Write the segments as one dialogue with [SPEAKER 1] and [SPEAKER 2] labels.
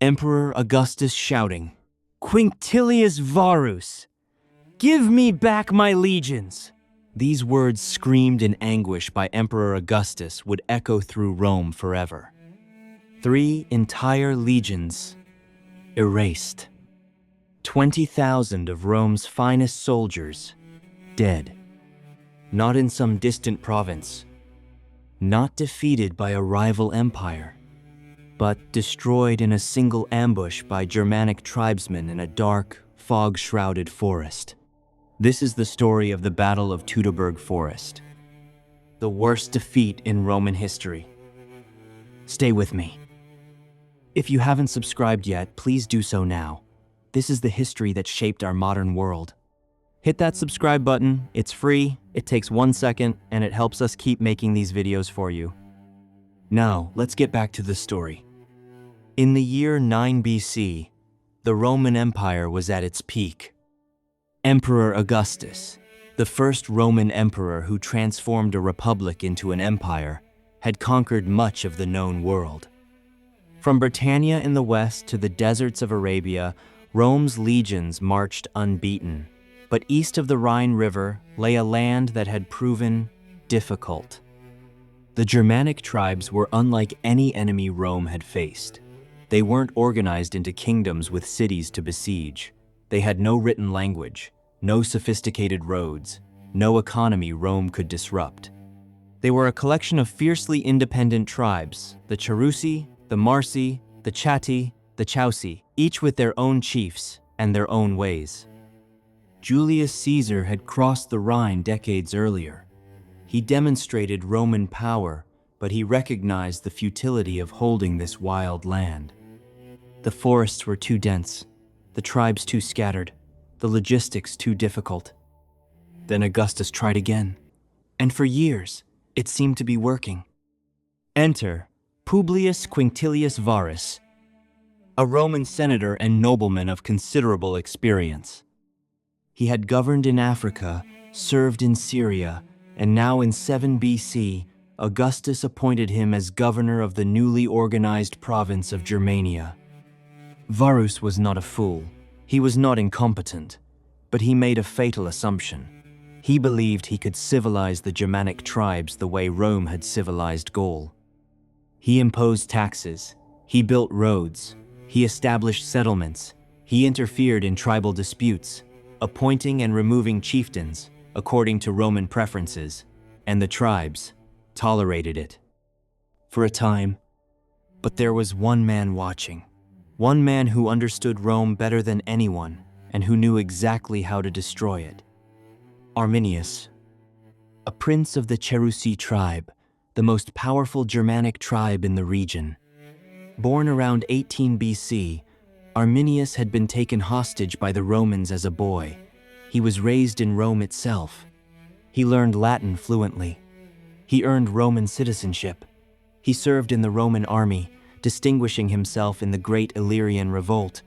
[SPEAKER 1] Emperor Augustus shouting, "Quinctilius Varus, give me back my legions!" These words, screamed in anguish by Emperor Augustus, would echo through Rome forever. 3 entire legions erased. 20,000 of Rome's finest soldiers dead. Not in some distant province, not defeated by a rival empire, but destroyed in a single ambush by Germanic tribesmen in a dark, fog-shrouded forest. This is the story of the Battle of Teutoburg Forest, the worst defeat in Roman history. Stay with me. If you haven't subscribed yet, please do so now. This is the history that shaped our modern world. Hit that subscribe button, it's free, it takes 1 second, and it helps us keep making these videos for you. Now, let's get back to the story. In the year 9 BC, the Roman Empire was at its peak. Emperor Augustus, the first Roman emperor who transformed a republic into an empire, had conquered much of the known world. From Britannia in the west to the deserts of Arabia, Rome's legions marched unbeaten. But east of the Rhine River lay a land that had proven difficult. The Germanic tribes were unlike any enemy Rome had faced. They weren't organized into kingdoms with cities to besiege. They had no written language, no sophisticated roads, no economy Rome could disrupt. They were a collection of fiercely independent tribes, the Cherusi, the Marsi, the Chatti, the Chauci, each with their own chiefs and their own ways. Julius Caesar had crossed the Rhine decades earlier. He demonstrated Roman power, but he recognized the futility of holding this wild land. The forests were too dense, the tribes too scattered, the logistics too difficult. Then Augustus tried again, and for years, it seemed to be working. Enter Publius Quinctilius Varus, a Roman senator and nobleman of considerable experience. He had governed in Africa, served in Syria, and now in 7 BC, Augustus appointed him as governor of the newly organized province of Germania. Varus was not a fool. He was not incompetent, but he made a fatal assumption. He believed he could civilize the Germanic tribes the way Rome had civilized Gaul. He imposed taxes, he built roads, he established settlements, he interfered in tribal disputes, appointing and removing chieftains according to Roman preferences, and the tribes tolerated it. For a time, but there was one man watching, one man who understood Rome better than anyone and who knew exactly how to destroy it. Arminius, a prince of the Cherusi tribe, the most powerful Germanic tribe in the region. Born around 18 BC, Arminius had been taken hostage by the Romans as a boy. He was raised in Rome itself. He learned Latin fluently. He earned Roman citizenship. He served in the Roman army, distinguishing himself in the Great Illyrian Revolt,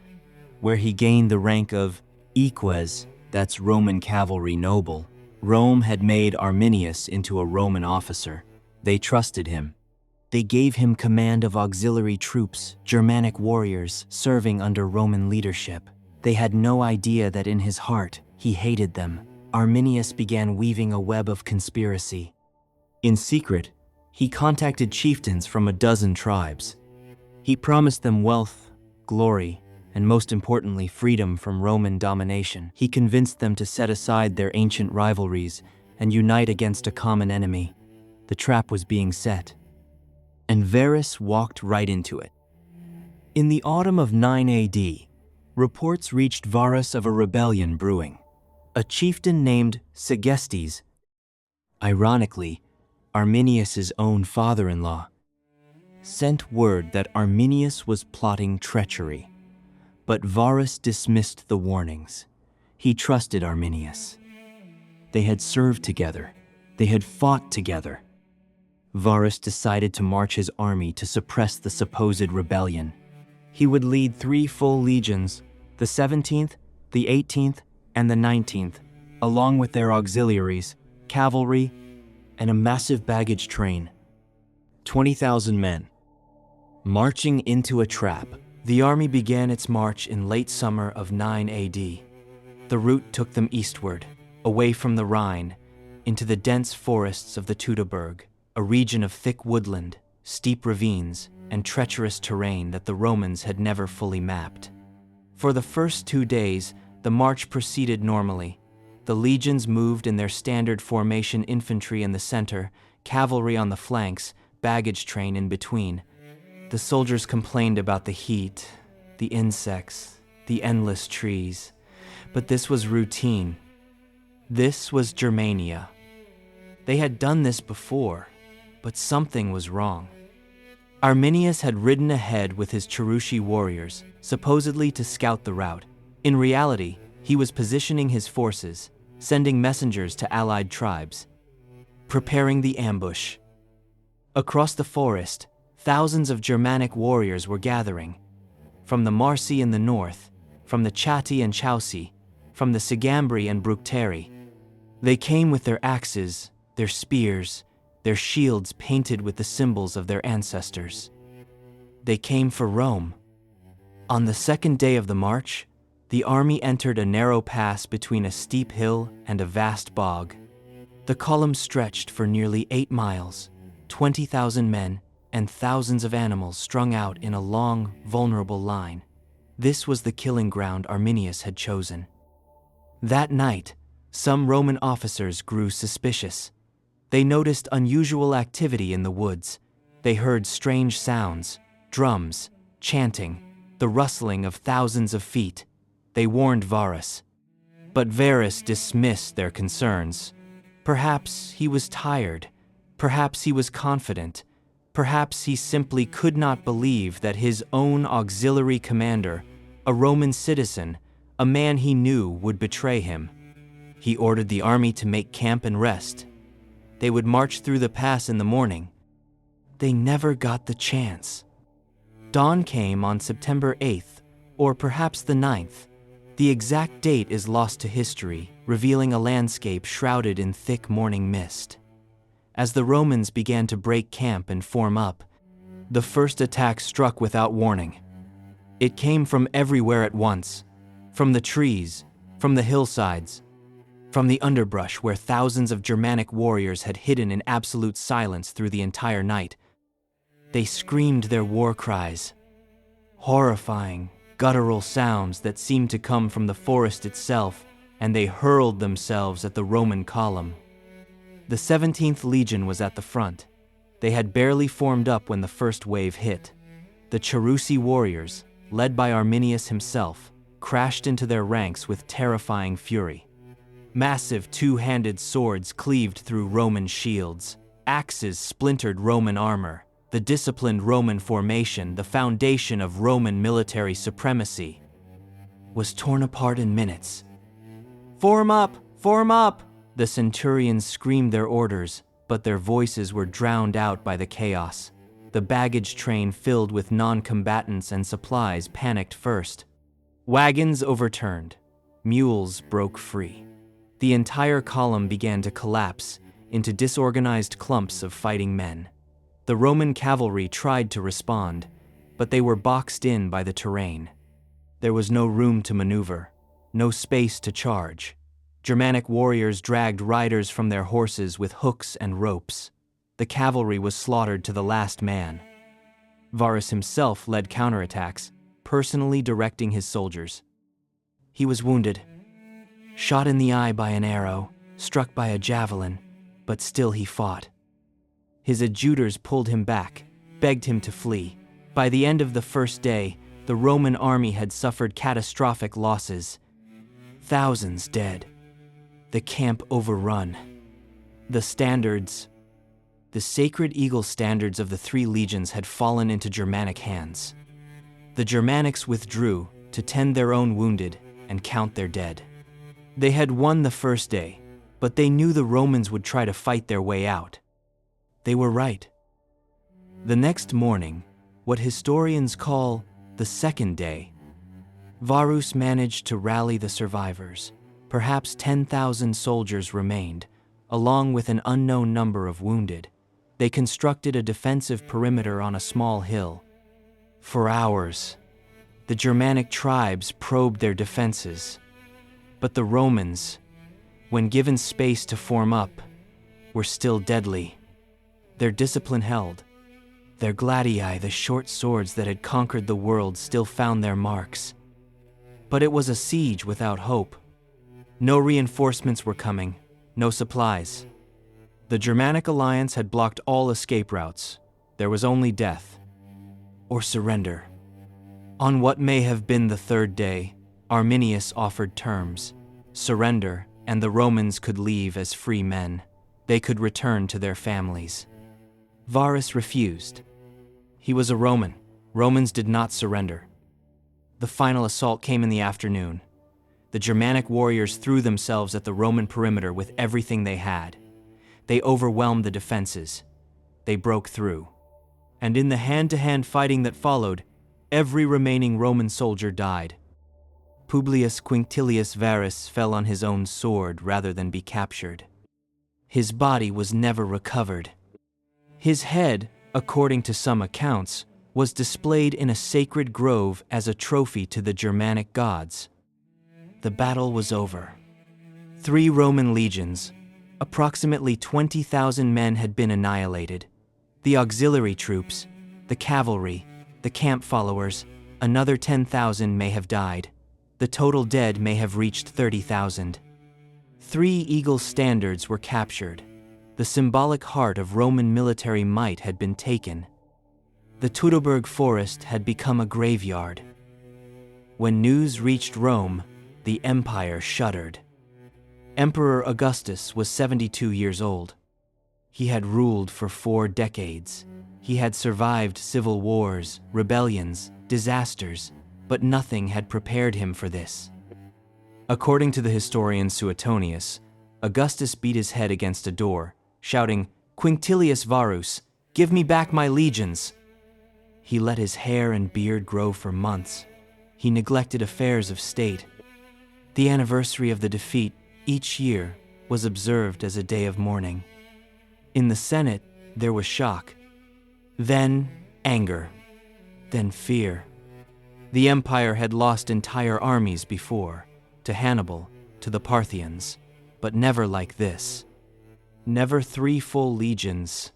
[SPEAKER 1] where he gained the rank of eques, that's Roman cavalry noble. Rome had made Arminius into a Roman officer. They trusted him. They gave him command of auxiliary troops, Germanic warriors serving under Roman leadership. They had no idea that in his heart, he hated them. Arminius began weaving a web of conspiracy. In secret, he contacted chieftains from a dozen tribes. He promised them wealth, glory, and most importantly, freedom from Roman domination. He convinced them to set aside their ancient rivalries and unite against a common enemy. The trap was being set, and Varus walked right into it. In the autumn of 9 AD, reports reached Varus of a rebellion brewing. A chieftain named Segestes, ironically, Arminius's own father-in-law, sent word that Arminius was plotting treachery. But Varus dismissed the warnings. He trusted Arminius. They had served together. They had fought together. Varus decided to march his army to suppress the supposed rebellion. He would lead 3 full legions, the 17th, the 18th, and the 19th, along with their auxiliaries, cavalry, and a massive baggage train. 20,000 men. Marching into a trap, The army began its march in late summer of 9 AD. The route took them eastward, away from the Rhine, into the dense forests of the Teutoburg, a region of thick woodland, steep ravines, and treacherous terrain that the Romans had never fully mapped. For the first 2 days, the march proceeded normally. The legions moved in their standard formation, infantry in the center, cavalry on the flanks, baggage train in between. The soldiers complained about the heat, the insects, the endless trees, but this was routine. This was Germania. They had done this before, but something was wrong. Arminius had ridden ahead with his Cherushi warriors, supposedly to scout the route. In reality, he was positioning his forces, sending messengers to allied tribes, preparing the ambush. Across the forest, thousands of Germanic warriors were gathering. From the Marsi in the north, from the Chatti and Chauci, from the Sigambri and Bructeri. They came with their axes, their spears, their shields painted with the symbols of their ancestors. They came for Rome. On the second day of the march, the army entered a narrow pass between a steep hill and a vast bog. The column stretched for nearly 8 miles, 20,000 men and thousands of animals strung out in a long, vulnerable line. This was the killing ground Arminius had chosen. That night, some Roman officers grew suspicious. They noticed unusual activity in the woods. They heard strange sounds, drums, chanting, the rustling of thousands of feet. They warned Varus. But Varus dismissed their concerns. Perhaps he was tired. Perhaps he was confident. Perhaps he simply could not believe that his own auxiliary commander, a Roman citizen, a man he knew, would betray him. He ordered the army to make camp and rest. They would march through the pass in the morning. They never got the chance. Dawn came on September 8th, or perhaps the 9th. The exact date is lost to history, revealing a landscape shrouded in thick morning mist. As the Romans began to break camp and form up, the first attack struck without warning. It came from everywhere at once, from the trees, from the hillsides, from the underbrush where thousands of Germanic warriors had hidden in absolute silence through the entire night. They screamed their war cries, horrifying, guttural sounds that seemed to come from the forest itself, and they hurled themselves at the Roman column. The 17th Legion was at the front. They had barely formed up when the first wave hit. The Cherusi warriors, led by Arminius himself, crashed into their ranks with terrifying fury. Massive two-handed swords cleaved through Roman shields. Axes splintered Roman armor. The disciplined Roman formation, the foundation of Roman military supremacy, was torn apart in minutes. "Form up! Form up!" The centurions screamed their orders, but their voices were drowned out by the chaos. The baggage train filled with non-combatants and supplies panicked first. Wagons overturned. Mules broke free. The entire column began to collapse into disorganized clumps of fighting men. The Roman cavalry tried to respond, but they were boxed in by the terrain. There was no room to maneuver, no space to charge. Germanic warriors dragged riders from their horses with hooks and ropes. The cavalry was slaughtered to the last man. Varus himself led counterattacks, personally directing his soldiers. He was wounded, shot in the eye by an arrow, struck by a javelin, but still he fought. His adjutors pulled him back, begged him to flee. By the end of the first day, the Roman army had suffered catastrophic losses. Thousands dead. The camp overrun. The standards, the sacred eagle standards of the 3 legions had fallen into Germanic hands. The Germanics withdrew to tend their own wounded and count their dead. They had won the first day, but they knew the Romans would try to fight their way out. They were right. The next morning, what historians call the second day, Varus managed to rally the survivors. Perhaps 10,000 soldiers remained, along with an unknown number of wounded. They constructed a defensive perimeter on a small hill. For hours, The Germanic tribes probed their defenses, but the Romans, when given space to form up, were still deadly. Their discipline held. Their gladii, the short swords that had conquered the world, still found their marks. But it was a siege without hope. No reinforcements were coming, no supplies. The Germanic alliance had blocked all escape routes. There was only death or surrender. On what may have been the third day, Arminius offered terms: surrender, and the Romans could leave as free men. They could return to their families. Varus refused. He was a Roman. Romans did not surrender. The final assault came in the afternoon. The Germanic warriors threw themselves at the Roman perimeter with everything they had. They overwhelmed the defenses. They broke through. And in the hand-to-hand fighting that followed, every remaining Roman soldier died. Publius Quinctilius Varus fell on his own sword rather than be captured. His body was never recovered. His head, according to some accounts, was displayed in a sacred grove as a trophy to the Germanic gods. The battle was over. 3 Roman legions, approximately 20,000 men, had been annihilated. The auxiliary troops, the cavalry, the camp followers, another 10,000 may have died. The total dead may have reached 30,000. 3 eagle standards were captured. The symbolic heart of Roman military might had been taken. The Teutoburg Forest had become a graveyard. When news reached Rome, the empire shuddered. Emperor Augustus was 72 years old. He had ruled for 4 decades. He had survived civil wars, rebellions, disasters, but nothing had prepared him for this. According to the historian Suetonius, Augustus beat his head against a door, shouting, "Quinctilius Varus, give me back my legions!" He let his hair and beard grow for months. He neglected affairs of state. The anniversary of the defeat, each year, was observed as a day of mourning. In the Senate, there was shock. Then anger. Then fear. The empire had lost entire armies before, to Hannibal, to the Parthians, but never like this. Never 3 full legions.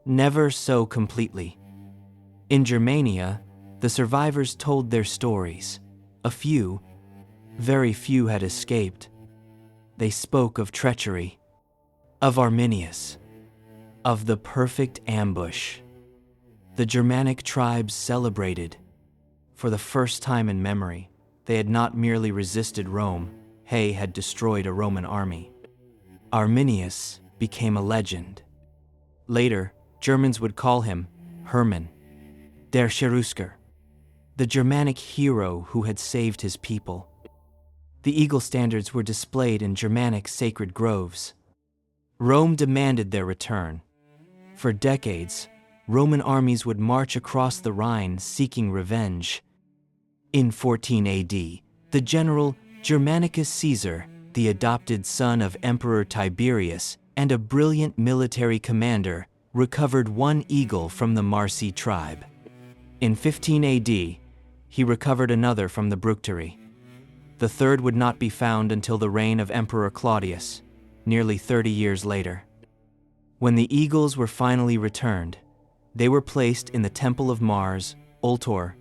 [SPEAKER 1] Never so completely. In Germania, the survivors told their stories. A few, very few, had escaped. They spoke of treachery, of Arminius, of the perfect ambush. The Germanic tribes celebrated. For the first time in memory, they had not merely resisted Rome, they had destroyed a Roman army. Arminius became a legend. Later, Germans would call him Hermann, der Cherusker, the Germanic hero who had saved his people. The eagle standards were displayed in Germanic sacred groves. Rome demanded their return. For decades, Roman armies would march across the Rhine seeking revenge. In 14 AD, the general Germanicus Caesar, the adopted son of Emperor Tiberius and a brilliant military commander, recovered 1 eagle from the Marsi tribe. In 15 AD, he recovered another from the Bructeri. The third would not be found until the reign of Emperor Claudius, nearly 30 years later. When the eagles were finally returned, they were placed in the Temple of Mars, Ultor,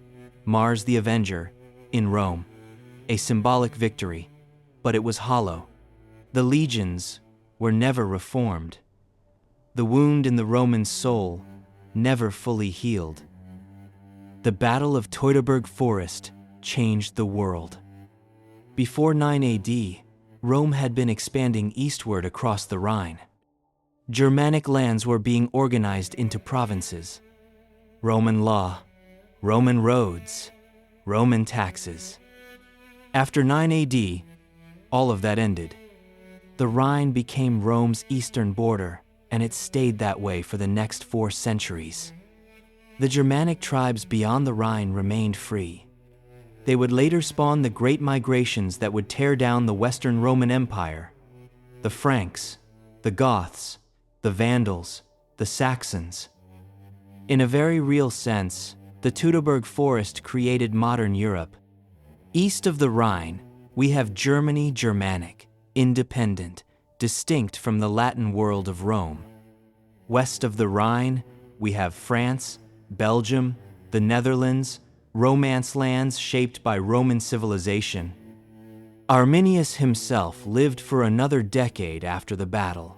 [SPEAKER 1] Mars the Avenger, in Rome. A symbolic victory, but it was hollow. The legions were never reformed. The wound in the Roman soul never fully healed. The Battle of Teutoburg Forest changed the world. Before 9 AD, Rome had been expanding eastward across the Rhine. Germanic lands were being organized into provinces. Roman law, Roman roads, Roman taxes. After 9 AD, all of that ended. The Rhine became Rome's eastern border, and it stayed that way for the next 4 centuries. The Germanic tribes beyond the Rhine remained free. They would later spawn the great migrations that would tear down the Western Roman Empire. The Franks, the Goths, the Vandals, the Saxons. In a very real sense, The Teutoburg Forest created modern Europe. East of the Rhine, we have Germany Germanic, independent, distinct from the Latin world of Rome. West of the Rhine, we have France, Belgium, the Netherlands, Romance lands shaped by Roman civilization. Arminius himself lived for another decade after the battle.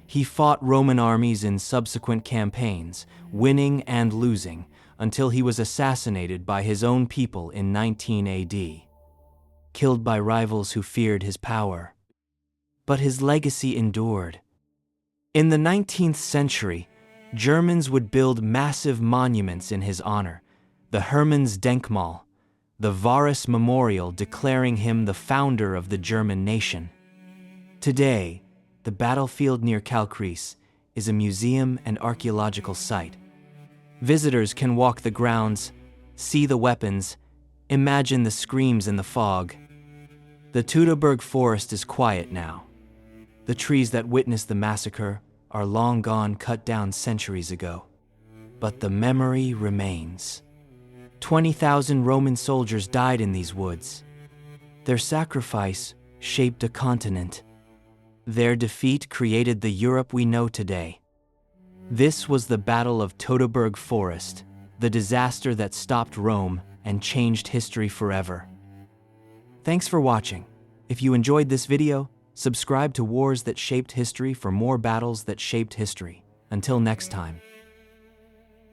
[SPEAKER 1] He fought Roman armies in subsequent campaigns, winning and losing, until he was assassinated by his own people in 19 AD, killed by rivals who feared his power. But his legacy endured. In the 19th century, Germans would build massive monuments in his honor, the Hermannsdenkmal, the Varus Memorial declaring him the founder of the German nation. Today, the battlefield near Kalkreis is a museum and archaeological site. Visitors can walk the grounds, see the weapons, imagine the screams in the fog. The Teutoburg Forest is quiet now. The trees that witnessed the massacre are long gone, cut down centuries ago. But the memory remains. 20,000 Roman soldiers died in these woods. Their sacrifice shaped a continent. Their defeat created the Europe we know today. This was the Battle of Teutoburg Forest, the disaster that stopped Rome and changed history forever. Thanks for watching. If you enjoyed this video, subscribe to Wars That Shaped History for more battles that shaped history. Until next time.